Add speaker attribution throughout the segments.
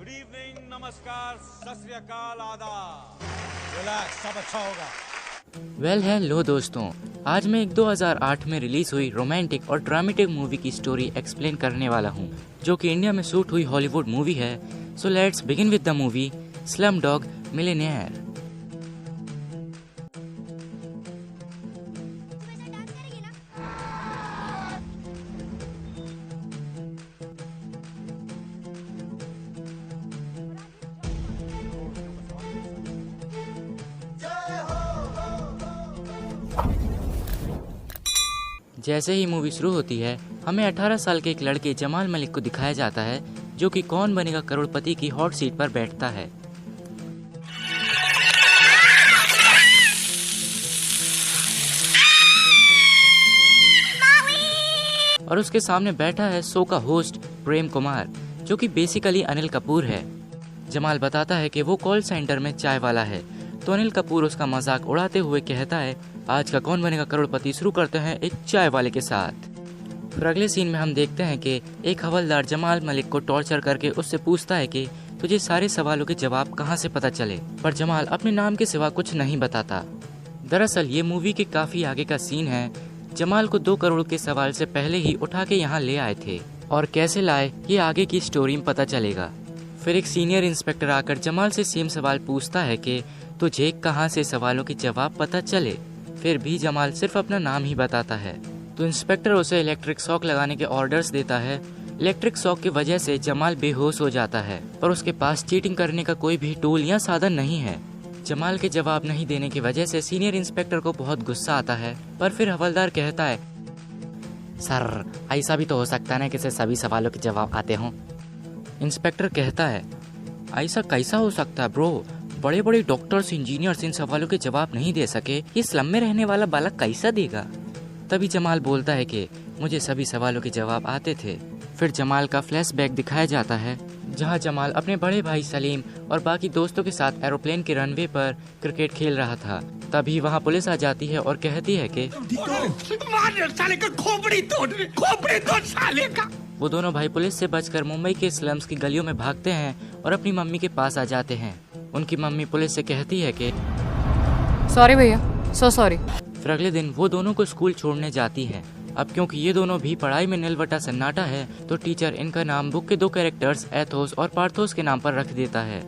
Speaker 1: Evening, नमस्कार, सत श्री अकाल, आदाब।
Speaker 2: रिलैक्स, सब अच्छा होगा।
Speaker 3: वेल हेलो दोस्तों, आज मैं एक 2008 में रिलीज हुई रोमांटिक और ड्रामेटिक मूवी की स्टोरी एक्सप्लेन करने वाला हूँ, जो कि इंडिया में शूट हुई हॉलीवुड मूवी है। So let's begin with the movie Slumdog millionaire. जैसे ही मूवी शुरू होती है, हमें 18 साल के एक लड़के जमाल मलिक को दिखाया जाता है, जो कि कौन बनेगा करोड़पति की हॉट सीट पर बैठता है। और उसके सामने बैठा है शो का होस्ट प्रेम कुमार, जो कि बेसिकली अनिल कपूर है। जमाल बताता है कि वो कॉल सेंटर में चाय वाला है, तो अनिल कपूर उसका मजाक उड़ाते हुए कहता है, आज का कौन बनेगा करोड़पति शुरू करते हैं एक चाय वाले के साथ। फिर अगले सीन में हम देखते हैं कि एक हवलदार जमाल मलिक को टॉर्चर करके उससे पूछता है कि तुझे सारे सवालों के जवाब कहाँ से पता चले, पर जमाल अपने नाम के सिवा कुछ नहीं बताता। दरअसल ये मूवी के काफी आगे का सीन है। जमाल को 2 करोड़ के सवाल से पहले ही उठा के यहाँ ले आए थे, और कैसे लाए ये आगे की स्टोरी में पता चलेगा। फिर एक सीनियर इंस्पेक्टर आकर जमाल से सेम सवाल पूछता है कि तुझे कहाँ से सवालों के जवाब पता चले। फिर भी जमाल सिर्फ अपना नाम ही बताता है, तो इंस्पेक्टर उसे इलेक्ट्रिक शॉक लगाने के ऑर्डर्स देता है। इलेक्ट्रिक शॉक की वजह से जमाल बेहोश हो जाता है, पर उसके पास चीटिंग करने का कोई भी टूल या साधन नहीं है। जमाल के जवाब नहीं देने की वजह से सीनियर इंस्पेक्टर को बहुत गुस्सा आता है, पर फिर हवलदार कहता है, सर ऐसा भी तो हो सकता है ना कि सभी सवालों के जवाब आते हों। इंस्पेक्टर कहता है, ऐसा कैसा हो सकता है ब्रो, बड़े बड़े डॉक्टर्स इंजीनियर्स इन सवालों के जवाब नहीं दे सके, ये स्लम में रहने वाला बालक कैसा देगा। तभी जमाल बोलता है कि मुझे सभी सवालों के जवाब आते थे। फिर जमाल का फ्लैशबैक दिखाया जाता है, जहां जमाल अपने बड़े भाई सलीम और बाकी दोस्तों के साथ एरोप्लेन के रनवे पर क्रिकेट खेल रहा था। तभी वहां पुलिस आ जाती है और कहती है कि वो दोनों भाई पुलिस से बचकर मुंबई के स्लम्स की गलियों में भागते हैं और अपनी मम्मी के पास आ जाते हैं। उनकी मम्मी पुलिस से कहती है कि
Speaker 4: सॉरी भैया, सो सॉरी।
Speaker 3: फिर अगले दिन वो दोनों को स्कूल छोड़ने जाती है। अब क्योंकि ये दोनों भी पढ़ाई में निलवटा सन्नाटा है, तो टीचर इनका नाम बुक के 2 कैरेक्टर्स एथोस और पार्थोस के नाम पर रख देता है।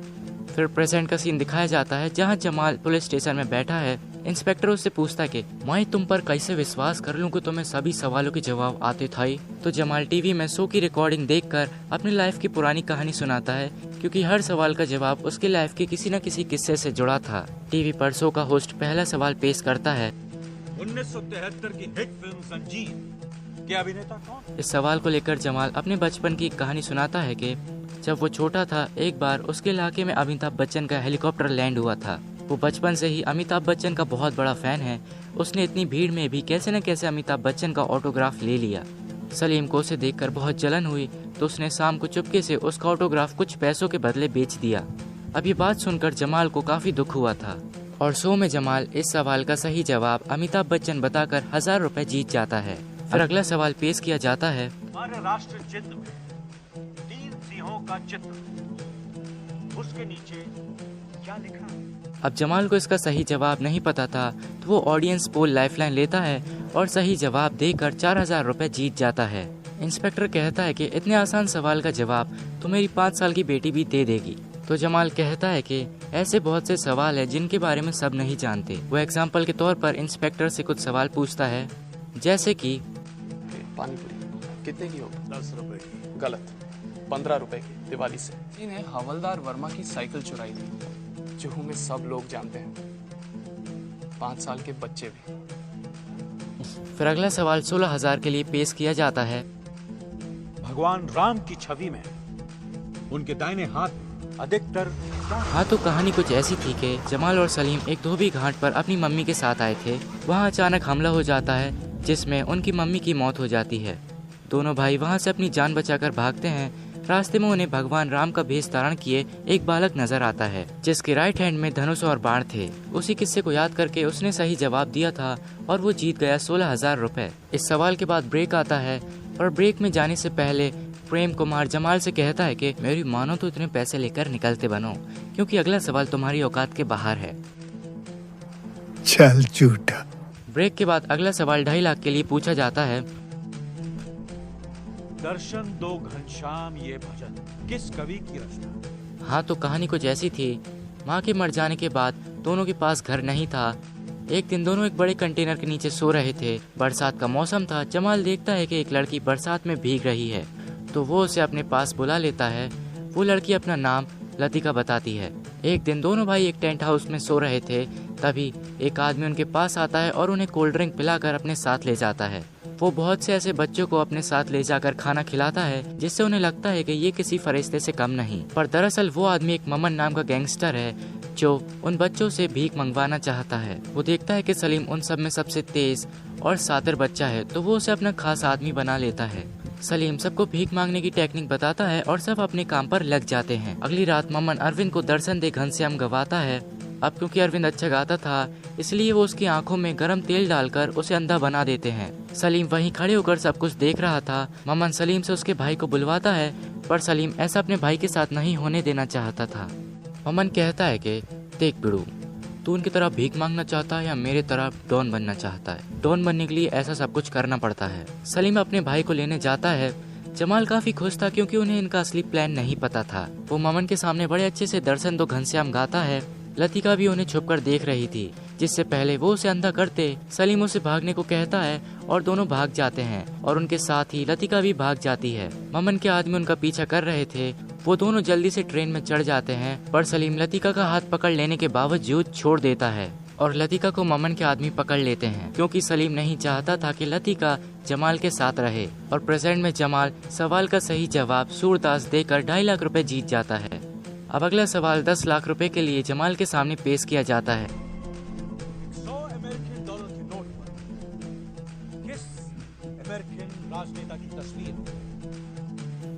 Speaker 3: फिर प्रेजेंट का सीन दिखाया जाता है, जहां जमाल पुलिस स्टेशन में बैठा है। इंस्पेक्टर उससे पूछता है कि मैं तुम पर कैसे विश्वास कर लूं कि तुम्हें सभी सवालों के जवाब आते थे। तो जमाल टीवी में शो की रिकॉर्डिंग देखकर अपनी लाइफ की पुरानी कहानी सुनाता है, क्योंकि हर सवाल का जवाब उसकी लाइफ के किसी न किसी किस्से से जुड़ा था। टीवी पर शो का होस्ट पहला सवाल पेश करता है,
Speaker 1: 1973 की हिट फिल्म संजीव के अभिनेता कौन?
Speaker 3: इस सवाल को लेकर जमाल अपने बचपन की कहानी सुनाता है कि जब वो छोटा था, एक बार उसके इलाके में अमिताभ बच्चन का हेलीकॉप्टर लैंड हुआ था। वो बचपन से ही अमिताभ बच्चन का बहुत बड़ा फैन है। उसने इतनी भीड़ में भी कैसे न कैसे अमिताभ बच्चन का ऑटोग्राफ ले लिया। सलीम को उसे देखकर बहुत जलन हुई, तो उसने शाम को चुपके से उसका ऑटोग्राफ कुछ पैसों के बदले बेच दिया। अब ये बात सुनकर जमाल को काफी दुख हुआ था, और शो में जमाल इस सवाल का सही जवाब अमिताभ बच्चन बताकर 1000 रुपए जीत जाता है। फिर अगला सवाल पेश किया जाता है,
Speaker 1: हमारे राष्ट्र चिन्ह में 3 सिंहों का चित्र, उसके नीचे क्या लिखा है?
Speaker 3: अब जमाल को इसका सही जवाब नहीं पता था, तो वो ऑडियंस पोल लाइफलाइन लेता है और सही जवाब देकर 4000 रुपए जीत जाता है। इंस्पेक्टर कहता है कि इतने आसान सवाल का जवाब तो मेरी 5 साल की बेटी भी दे देगी। तो जमाल कहता है कि ऐसे बहुत से सवाल है जिनके बारे में सब नहीं जानते। वो एग्जाम्पल के तौर पर इंस्पेक्टर से कुछ सवाल पूछता है, जैसे कि
Speaker 5: पानी पूरी कितने की होगी?
Speaker 1: 10 रुपए की।
Speaker 5: गलत, 15 रुपए की दिवाली से।
Speaker 6: इन्हें हवलदार वर्मा की साइकिल चुराई थी।
Speaker 5: जुहू में सब लोग जानते हैं, 5 साल के बच्चे भी।
Speaker 3: फिर अगला सवाल 16,000 के लिए पेश किया जाता है,
Speaker 1: भगवान राम की छवि में उनके दाहिने हाथ में अधिकतर
Speaker 3: हाँ। तो कहानी कुछ ऐसी थी कि जमाल और सलीम एक धोबी घाट पर अपनी मम्मी के साथ आए थे। वहाँ अचानक हमला हो जाता है, जिसमें उनकी मम्मी की मौत हो जाती है। दोनों भाई वहाँ से अपनी जान बचाकर भागते हैं। रास्ते में उन्हें भगवान राम का भेष धारण किए एक बालक नजर आता है, जिसके राइट हैंड में धनुष और बाण थे। उसी किस्से को याद करके उसने सही जवाब दिया था और वो जीत गया 16,000 रुपए। इस सवाल के बाद ब्रेक आता है, और ब्रेक में जाने से पहले प्रेम कुमार जमाल से कहता है कि मेरी मानो तो इतने पैसे लेकर निकलते बनो, क्योंकि अगला सवाल तुम्हारी औकात के बाहर है।
Speaker 2: चल झूठा।
Speaker 3: ब्रेक के बाद अगला सवाल 2.5 लाख के लिए पूछा जाता है।
Speaker 1: दर्शन दो घनश्याम ये भजन किस कवि की रचना?
Speaker 3: हाँ, तो कहानी कुछ ऐसी थी। माँ के मर जाने के बाद दोनों के पास घर नहीं था। एक दिन दोनों एक बड़े कंटेनर के नीचे सो रहे थे। बरसात का मौसम था। जमाल देखता है कि एक लड़की बरसात में भीग रही है, तो वो उसे अपने पास बुला लेता है। वो लड़की अपना नाम लतिका बताती है। एक दिन दोनों भाई एक टेंट हाउस में सो रहे थे, तभी एक आदमी उनके पास आता है और उन्हें कोल्ड ड्रिंक पिलाकर अपने साथ ले जाता है। वो बहुत से ऐसे बच्चों को अपने साथ ले जाकर खाना खिलाता है, जिससे उन्हें लगता है कि ये किसी फरिश्ते से कम नहीं, पर दरअसल वो आदमी एक ममन नाम का गैंगस्टर है जो उन बच्चों से भीख मंगवाना चाहता है। वो देखता है कि सलीम उन सब में सबसे तेज और सातिर बच्चा है, तो वो उसे अपना खास आदमी बना लेता है। सलीम सबको भीख मांगने की टेक्निक बताता है और सब अपने काम पर लग जाते हैं। अगली रात ममन अरविंद को दर्शन दे घनश्याम गवाता है। अब क्योंकि अरविंद अच्छा गाता था, इसलिए वो उसकी आंखों में गरम तेल डालकर उसे अंधा बना देते हैं। सलीम वहीं खड़े होकर सब कुछ देख रहा था। ममन सलीम से उसके भाई को बुलवाता है, पर सलीम ऐसा अपने भाई के साथ नहीं होने देना चाहता था। ममन कहता है कि देख बिड़ू, तू उनकी तरह भीख मांगना चाहता है या मेरे तरह डॉन बनना चाहता है? डॉन बनने के लिए ऐसा सब कुछ करना पड़ता है। सलीम अपने भाई को लेने जाता है। जमाल काफी खुश था क्योंकि उन्हें इनका असली प्लान नहीं पता था। वो ममन के सामने बड़े अच्छे से दर्शन दो घनश्याम गाता है। लतिका भी उन्हें छुपकर देख रही थी। जिससे पहले वो उसे अंधा करते, सलीम उसे भागने को कहता है और दोनों भाग जाते हैं और उनके साथ ही लतिका भी भाग जाती है। ममन के आदमी उनका पीछा कर रहे थे। वो दोनों जल्दी से ट्रेन में चढ़ जाते हैं, पर सलीम लतिका का हाथ पकड़ लेने के बावजूद छोड़ देता है और लतिका को ममन के आदमी पकड़ लेते हैं, क्योंकि सलीम नहीं चाहता था कि लतिका जमाल के साथ रहे। और प्रेजेंट में जमाल सवाल का सही जवाब सूरदास देकर 2.5 लाख रुपए जीत जाता है। अब अगला सवाल 10 लाख रुपए के लिए जमाल के सामने पेश किया जाता है।
Speaker 1: 100 अमेरिकन डॉलर के नोट पर किस अमेरिकन राजनेता की तस्वीर है?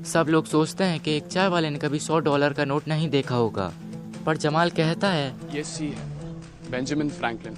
Speaker 3: सब लोग सोचते हैं कि एक चाय वाले ने कभी $100 का नोट नहीं देखा होगा, पर जमाल कहता है
Speaker 5: ये सी है, बेंजामिन फ्रैंकलिन।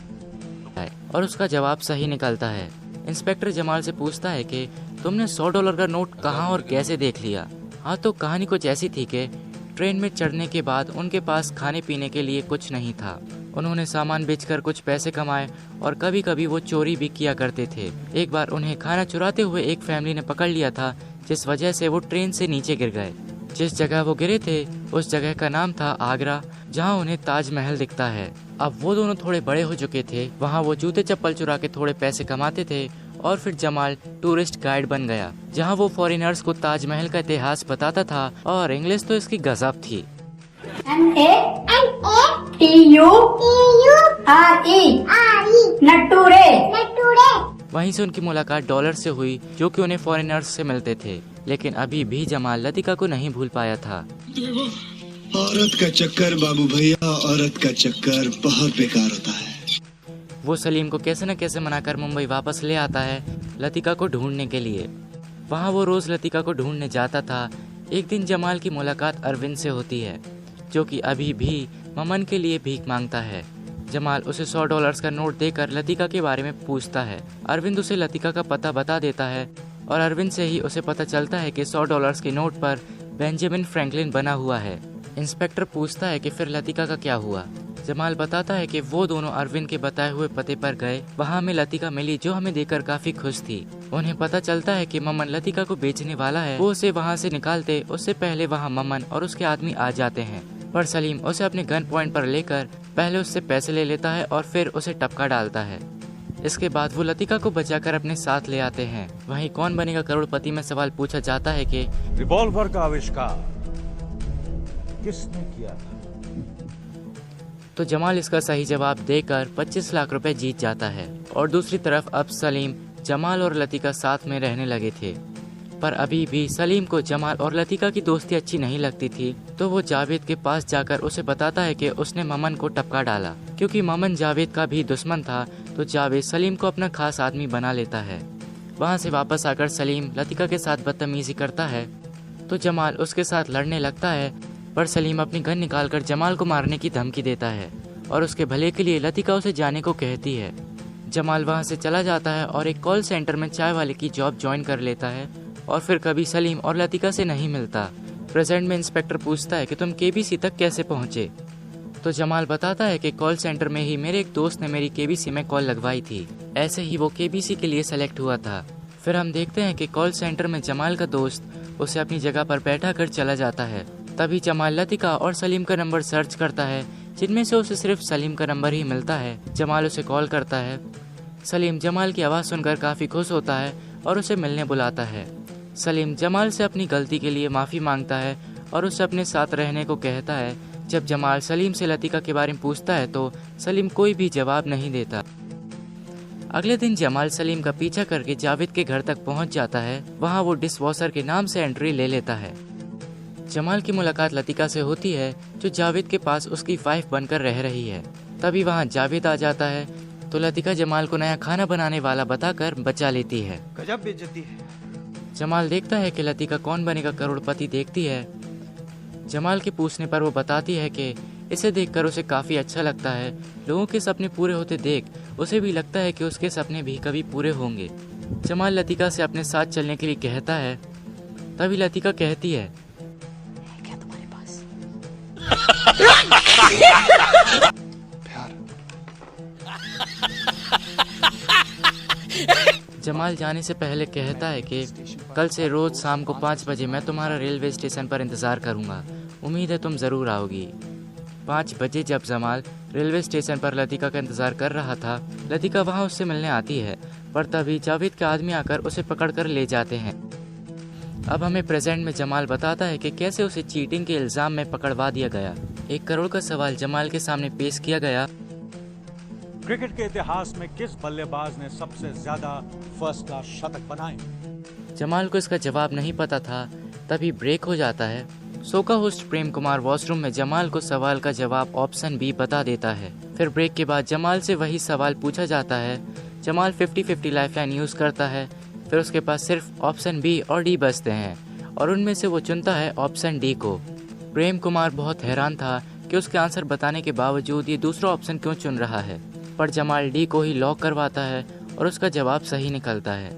Speaker 3: और उसका जवाब सही निकलता है। इंस्पेक्टर जमाल से पूछता है कि तुमने $100 का नोट कहाँ और कैसे देख लिया? हाँ, तो कहानी कुछ ऐसी थी कि ट्रेन में चढ़ने के बाद उनके पास खाने पीने के लिए कुछ नहीं था। उन्होंने सामान बेचकर कुछ पैसे कमाए और कभी कभी वो चोरी भी किया करते थे। एक बार उन्हें खाना चुराते हुए एक फैमिली ने पकड़ लिया था, जिस वजह से वो ट्रेन से नीचे गिर गए। जिस जगह वो गिरे थे उस जगह का नाम था आगरा, जहाँ उन्हें ताजमहल दिखता है। अब वो दोनों थोड़े बड़े हो चुके थे। वहाँ वो जूते चप्पल चुरा के थोड़े पैसे कमाते थे और फिर जमाल टूरिस्ट गाइड बन गया, जहाँ वो फॉरेनर्स को ताजमहल का इतिहास बताता था और इंग्लिश तो इसकी गजब थी। वहीं से उनकी मुलाकात डॉलर से हुई, जो कि उन्हें फॉरेनर्स से मिलते थे। लेकिन अभी भी जमाल लतिका को नहीं भूल पाया था।
Speaker 7: औरत का चक्कर बाबू भैया, औरत का चक्कर बहुत बेकार होता है।
Speaker 3: वो सलीम को कैसे न कैसे मनाकर मुंबई वापस ले आता है लतिका को ढूंढने के लिए। वहाँ वो रोज लतिका को ढूंढने जाता था। एक दिन जमाल की मुलाकात अरविंद से होती है, जो कि अभी भी ममन के लिए भीख मांगता है। जमाल उसे $100 का नोट देकर लतिका के बारे में पूछता है। अरविंद उसे लतिका का पता बता देता है और अरविंद से ही उसे पता चलता है कि $100 के नोट पर बेंजामिन फ्रैंकलिन बना हुआ है। इंस्पेक्टर पूछता है कि फिर लतिका का क्या हुआ। जमाल बताता है कि वो दोनों अरविंद के बताए हुए पते पर गए। वहाँ हमें लतिका मिली, जो हमें देखकर काफी खुश थी। उन्हें पता चलता है कि ममन लतिका को बेचने वाला है। वो उसे वहाँ से निकालते उससे पहले वहाँ ममन और उसके आदमी आ जाते हैं, पर सलीम उसे अपने गन पॉइंट पर लेकर पहले उससे पैसे ले लेता है और फिर उसे टपका डालता है। इसके बाद वो लतिका को बचाकर अपने साथ ले आते हैं। वहीं कौन बनेगा करोड़पति में सवाल पूछा जाता है कि
Speaker 1: रिवॉल्वर का आविष्कार किसने किया था?
Speaker 3: तो जमाल इसका सही जवाब देकर 25 लाख रुपए जीत जाता है। और दूसरी तरफ अब सलीम, जमाल और लतिका साथ में रहने लगे थे, पर अभी भी सलीम को जमाल और लतिका की दोस्ती अच्छी नहीं लगती थी। तो वो जावेद के पास जाकर उसे बताता है कि उसने ममन को टपका डाला। क्योंकि ममन जावेद का भी दुश्मन था, तो जावेद सलीम को अपना खास आदमी बना लेता है। वहाँ से वापस आकर सलीम लतिका के साथ बदतमीजी करता है, तो जमाल उसके साथ लड़ने लगता है, पर सलीम अपनी गन निकालकर जमाल को मारने की धमकी देता है और उसके भले के लिए लतिका उसे जाने को कहती है। जमाल वहाँ से चला जाता है और एक कॉल सेंटर में चाय वाले की जॉब ज्वाइन कर लेता है। और फिर कभी सलीम और लतिका से नहीं मिलता। प्रेजेंट में इंस्पेक्टर पूछता है कि तुम केबीसी तक कैसे पहुंचे, तो जमाल बताता है कि कॉल सेंटर में ही मेरे एक दोस्त ने मेरी केबीसी में कॉल लगवाई थी, ऐसे ही वो केबीसी के लिए सेलेक्ट हुआ था। फिर हम देखते हैं कि कॉल सेंटर में जमाल का दोस्त उसे अपनी जगह पर बैठा कर चला जाता है। तभी जमाल लतिका और सलीम का नंबर सर्च करता है, जिनमें से उसे सिर्फ सलीम का नंबर ही मिलता है। जमाल उसे कॉल करता है। सलीम जमाल की आवाज़ सुनकर काफ़ी खुश होता है और उसे मिलने बुलाता है। सलीम जमाल से अपनी गलती के लिए माफ़ी मांगता है और उसे अपने साथ रहने को कहता है। जब जमाल सलीम से लतिका के बारे में पूछता है तो सलीम कोई भी जवाब नहीं देता। अगले दिन जमाल सलीम का पीछा करके जावेद के घर तक पहुंच जाता है। वहां वो डिशवॉशर के नाम से एंट्री ले लेता है। जमाल की मुलाकात लतिका से होती है, जो जावेद के पास उसकी वाइफ बनकर रह रही है। तभी वहां जावेद आ जाता है तो लतिका जमाल को नया खाना बनाने वाला बताकर बचा लेती है।
Speaker 1: गजब बेइज्जती है।
Speaker 3: जमाल देखता है कि लतिका कौन बनेगा करोड़पति देखती है। जमाल के पूछने पर वो बताती है कि इसे देखकर उसे काफ़ी अच्छा लगता है। लोगों के सपने पूरे होते देख उसे भी लगता है कि उसके सपने भी कभी पूरे होंगे। जमाल लतिका से अपने साथ चलने के लिए कहता है। तभी लतिका कहती है,
Speaker 4: क्या तुम्हारे पास?
Speaker 5: प्यार।
Speaker 3: जमाल जाने से पहले कहता है कि कल से रोज शाम को 5 बजे मैं तुम्हारा रेलवे स्टेशन पर इंतज़ार करूंगा। उम्मीद है तुम ज़रूर आओगी। 5 बजे जब जमाल रेलवे स्टेशन पर लतिका का इंतज़ार कर रहा था, लतिका वहां उससे मिलने आती है, पर तभी जावेद के आदमी आकर उसे पकड़कर ले जाते हैं। अब हमें प्रेजेंट में जमाल बताता है कि कैसे उसे चीटिंग के इल्ज़ाम में पकड़वा दिया गया। 1 करोड़ का सवाल जमाल के सामने पेश किया गया।
Speaker 2: क्रिकेट के इतिहास में किस बल्लेबाज ने सबसे ज्यादा फर्स्ट क्लास शतक बनाए?
Speaker 3: जमाल को इसका जवाब नहीं पता था। तभी ब्रेक हो जाता है। शो का होस्ट प्रेम कुमार वॉशरूम में जमाल को सवाल का जवाब ऑप्शन बी बता देता है। फिर ब्रेक के बाद जमाल से वही सवाल पूछा जाता है। जमाल 50-50 लाइफलाइन यूज़ करता है। फिर उसके पास सिर्फ ऑप्शन बी और डी बचते हैं और उनमें से वो चुनता है ऑप्शन डी को। प्रेम कुमार बहुत हैरान था कि उसके आंसर बताने के बावजूद ये दूसरा ऑप्शन क्यों चुन रहा है, पर जमाल डी को ही लॉक करवाता है और उसका जवाब सही निकलता है।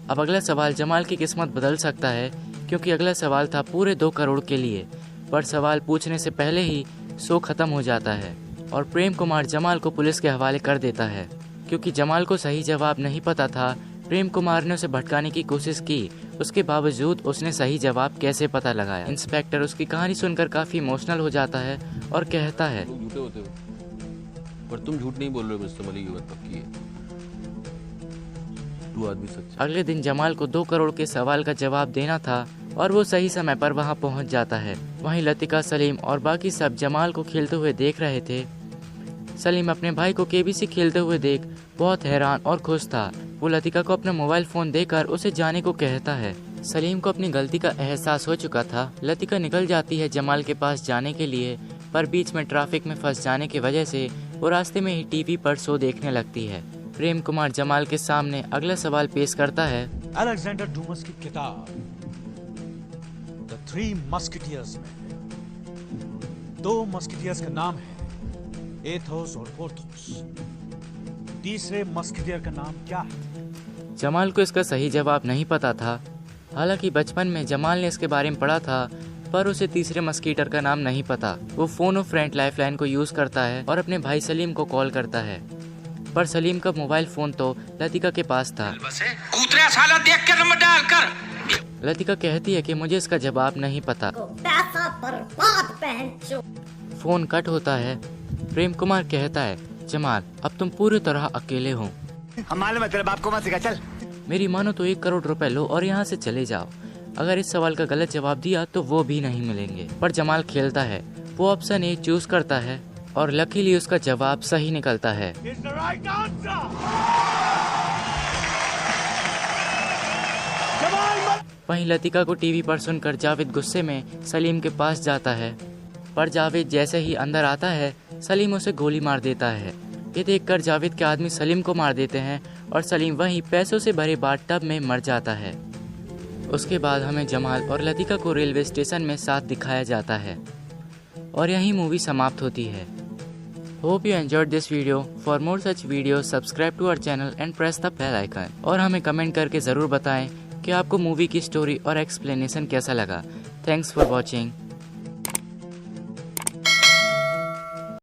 Speaker 3: अब अगला सवाल जमाल की किस्मत बदल सकता है, क्योंकि अगला सवाल था पूरे 2 करोड़ के लिए, पर सवाल पूछने से पहले ही शो खत्म हो जाता है और प्रेम कुमार जमाल को पुलिस के हवाले कर देता है। क्योंकि जमाल को सही जवाब नहीं पता था, प्रेम कुमार ने उसे भटकाने की कोशिश की, उसके बावजूद उसने सही जवाब कैसे पता लगाया। इंस्पेक्टर उसकी कहानी सुनकर काफ़ी इमोशनल हो जाता है और कहता है,
Speaker 8: झूठे होते हो, पर तुम झूठ नहीं बोल रहे हो, मुझसे मली की बात पक्की है, तू आदमी सच्चा।
Speaker 3: अगले दिन जमाल को 2 करोड़ के सवाल का जवाब देना था और वो सही समय पर वहां पहुंच जाता है। वहीं लतिका, सलीम और बाकी सब जमाल को खेलते हुए देख रहे थे। सलीम अपने भाई को केबीसी खेलते हुए देख बहुत हैरान और खुश था। वो लतिका को अपना मोबाइल फोन देकर उसे जाने को कहता है। सलीम को अपनी गलती का एहसास हो चुका था। लतिका निकल जाती है जमाल के पास जाने के लिए, पर बीच में ट्रैफिक में फंस जाने की वजह से वो रास्ते में ही टीवी पर शो देखने लगती है। प्रेम कुमार जमाल के सामने अगला सवाल पेश करता है।
Speaker 2: अलेक्जेंडर डूमस की किताब द 3 मस्किटियर्स में 2 मस्किटियर्स का नाम है एथोस और पोर्थोस। तीसरे मस्किटियर का नाम क्या है?
Speaker 3: जमाल को इसका सही जवाब नहीं पता था। हालांकि बचपन में जमाल ने इसके बारे में पढ़ा था, पर उसे तीसरे मस्कीटर का नाम नहीं पता। वो फोन और फ्रेंड लाइफलाइन को यूज करता है और अपने भाई सलीम को कॉल करता है, पर सलीम का मोबाइल फोन तो लतिका के पास था।
Speaker 9: देख के नंबर डाल कर।
Speaker 3: लतिका कहती है कि मुझे इसका जवाब नहीं पता।
Speaker 9: पैसा बर्बाद पहन।
Speaker 3: फोन कट होता है। प्रेम कुमार कहता है, जमाल अब तुम पूरी तरह अकेले हो।
Speaker 9: मालूम है तेरे बाप को मत सिखा, चल।
Speaker 3: मेरी मानो तो 1 करोड़ रुपए लो और यहाँ से चले जाओ। अगर इस सवाल का गलत जवाब दिया तो वो भी नहीं मिलेंगे। पर जमाल खेलता है। वो ऑप्शन ए चूज करता है और लकीली उसका जवाब सही निकलता है। वहीं लतिका को टीवी पर सुनकर जावेद गुस्से में सलीम के पास जाता है, पर जावेद जैसे ही अंदर आता है सलीम उसे गोली मार देता है। ये देखकर जावेद के आदमी सलीम को मार देते हैं और सलीम वहीं पैसों से भरे बाथटब में मर जाता है। उसके बाद हमें जमाल और लतिका को रेलवे स्टेशन में साथ दिखाया जाता है और यहीं मूवी समाप्त होती है। Hope you enjoyed this video. For more such video subscribe to our channel and press the bell icon. और हमें कमेंट करके ज़रूर बताएं कि आपको मूवी की स्टोरी और एक्सप्लेनेशन कैसा लगा। Thanks for watching.